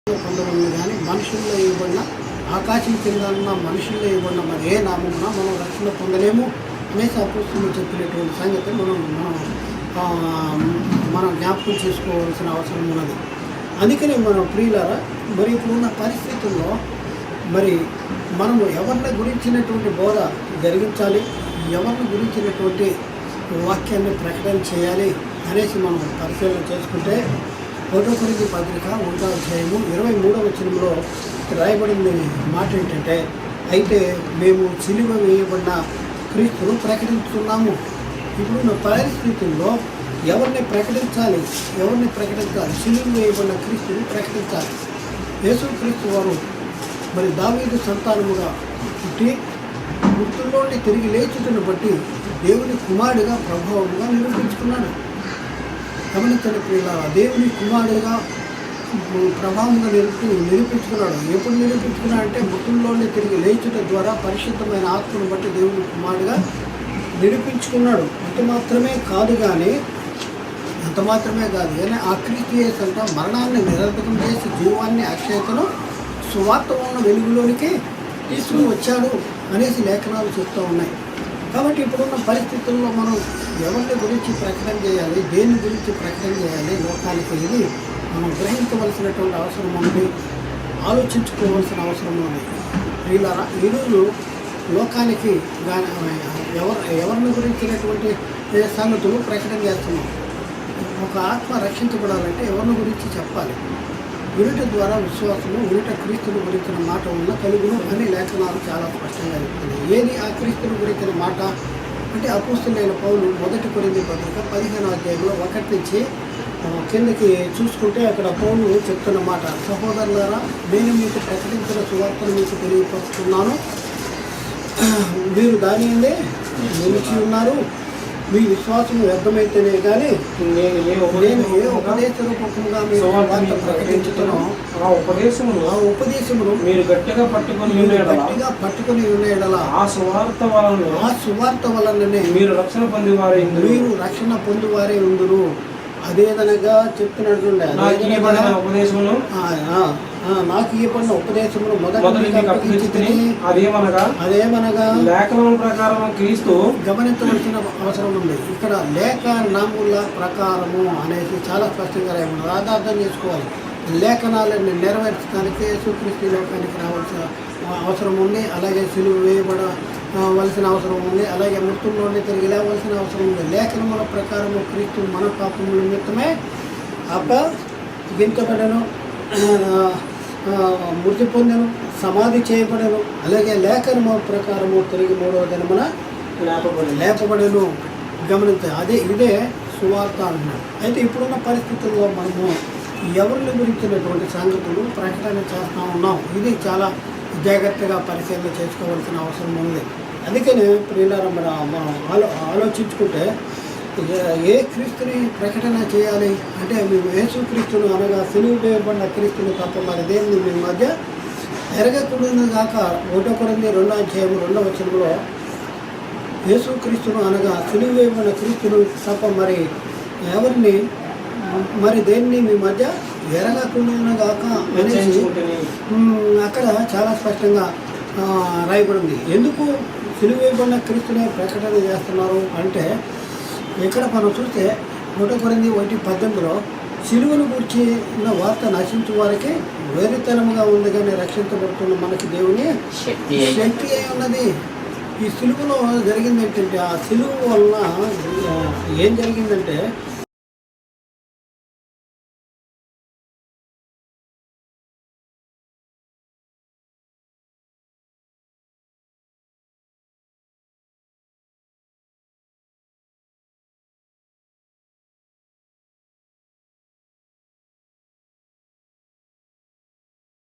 పొందడం కానీ మనుషుల్లో ఇవ్వబడిన ఆకాశం కింద ఉన్న మనుషుల్లో ఇవ్వబడిన మరి ఏ నామమున మనం రక్షణ పొందలేము అనేసి అపోస్తలులు చెప్పినటువంటి సంగతి మనం జ్ఞాపకం చేసుకోవాల్సిన అవసరం ఉన్నది. అందుకని మనం ప్రియులారా మరి ఇప్పుడున్న పరిస్థితుల్లో మరి మనము ఎవరిని గురించినటువంటి బోధ జరిగించాలి, ఎవరిని గురించినటువంటి వాక్యాన్ని ప్రకటన చేయాలి అనేసి మనం పరిశీలన చేసుకుంటే 1 కొరింథీ పత్రిక 1వ అధ్యాయము 23వ వచనంలో రాయబడిన మాట ఏంటంటే, అయితే మేము సిలువ వేయబడిన క్రీస్తును ప్రకటిస్తున్నాము. ఇప్పుడున్న పరిస్థితుల్లో ఎవరిని ప్రకటించాలి? సిలువ వేయబడిన క్రీస్తును ప్రకటించాలి. యేసుక్రీస్తు వారు మరి దావీదు సంతానముగా పుట్టి మృతుల్లోని తిరిగి లేచుటను బట్టి దేవుని కుమారుడిగా ప్రభావముగా నిరూపించుకున్నాడు. గమనించండి ప్రియులారా, దేవుని కుమారుడిగా ప్రభావంగా నిరూపించుకున్నాడు. ఎప్పుడు నిరూపించుకున్నాడంటే మృతుల్లోనే తిరిగి లేచుట ద్వారా పరిశుద్ధమైన ఆత్మను బట్టి దేవుని కుమారుడిగా నిరూపించుకున్నాడు. అంత మాత్రమే కాదు కానీ ఆ క్రీస్తు యేసు అంట మరణాన్ని నిరర్ధకం చేసి జీవాన్ని అక్షయతను సువార్త ఉన్న వెలుగులోనికి తీసుకుని వచ్చాడు అనేసి లేఖనాలు చెప్తూ ఉన్నాయి. కాబట్టి ఇప్పుడున్న పరిస్థితుల్లో మనం ఎవరిని గురించి ప్రకటన చేయాలి, దేని గురించి ప్రకటన చేయాలి లోకానికి, ఇది మనం గ్రహించవలసినటువంటి అవసరం ఉంది, ఆలోచించుకోవాల్సిన అవసరం ఉంది. ప్రియులారా, ఈరోజు లోకానికి ఎవరిని గురించినటువంటి సంగతులు ప్రకటన చేస్తున్నాం. ఒక ఆత్మ రక్షించబడాలంటే ఎవరిని గురించి చెప్పాలి? వినుట ద్వారా విశ్వాసము, వినుట క్రీస్తుని గురించిన మాట ఉన్న కలుగును అని లేఖనాలు చాలా స్పష్టంగా చెప్తున్నాయి. ఏది ఆ క్రీస్తుని గురించిన మాట అంటే, అపోస్తలుడైన పౌలు 1 కొరింథీ పత్రిక 15వ అధ్యాయంలో 1 నుంచి కిందకి చూసుకుంటే అక్కడ పౌలు చెప్తున్న మాట, సహోదరులారా, నేను మీకు ప్రకటించిన సువార్తను మీకు తెలియపరుస్తున్నాను, మీరు దాని నుండే నిలిచి ఉన్నారు, మీ విశ్వాసం వ్యర్థమైతేనే కానీ నేను ఏ ఉపదేశ రూపకంగా మీరు వార్త ప్రకటించుతానో ఆ ఉపదేశమును మీరు గట్టిగా పట్టుకొని ఉండేలా ఆ సువార్త వలననే మీరు రక్షణ పొందువారే ఉందురు. అదేదనగా చెప్తున్నాడు, నాకు ఇవ్వబడిన ఉపదేశమును అదేమనగా లేఖనం ప్రకారం క్రీస్తు. గమనించవలసిన అవసరం ఉంది. ఇక్కడ లేఖ నాముల ప్రకారము అనేసి చాలా స్పష్టంగా రాయమన్నారు. అర్థం చేసుకోవాలి. లేఖనాలను నెరవేర్చడానికి యేసుక్రీస్తు లోకానికి రావాల్సిన అవసరం ఉంది, అలాగే సిలువ వేయబడవలసిన అవసరం ఉంది, అలాగే మృతుల్లోనే తిరిగి లేవలసిన అవసరం ఉంది. లేఖనముల ప్రకారము క్రీస్తు మన పాపముల నిమిత్తమే అప్పగించబడను, మృతి పొందను, సమాధి చేయబడను, అలాగే లేఖనముల ప్రకారము తిరిగి 3వ దినమున లేపబడను. గమనించాలి, ఇదే సువార్త అంటున్నాడు. అయితే ఇప్పుడున్న పరిస్థితుల్లో మనము ఎవరిని గురించినటువంటి సంగతులు ప్రకటన చేస్తూ ఉన్నాం. ఇది చాలా జాగ్రత్తగా పరిశీలన చేసుకోవాల్సిన అవసరం ఉంది. అందుకని ప్రియులారా, మనం ఆలోచించుకుంటే ఏ క్రీస్తుని ప్రకటన చేయాలి అంటే, మేము యేసుక్రీస్తును అనగా సిలువ వేయబడిన క్రీస్తుని తప్ప మరి దేన్ని మీ మధ్య ఎరగకూడదు గాక 1 కొరింథీ 2వ అధ్యాయము 2వ వచనంలో యేసుక్రీస్తును అనగా సిలువ వేయబడిన క్రీస్తును తప్ప మరి ఎవరిని మరి దేన్ని మీ మధ్య ఎరగకుండా గాక అనేసి అక్కడ చాలా స్పష్టంగా రాయబడింది. ఎందుకు సిలువ వేయబడిన క్రీస్తునే ప్రకటన చేస్తున్నారు అంటే, ఇక్కడ మనం చూస్తే 1 కొరింథీ 1:18లో సిలువను గురించిన వార్త నశించు వారికి వేరుతనముగా ఉంది కానీ రక్షించబడుతున్న మనకి దేవుని శక్తి అయి ఉన్నది. ఈ సిలువలో జరిగింది ఏంటంటే, ఆ సిలువ వలన ఏం జరిగిందంటే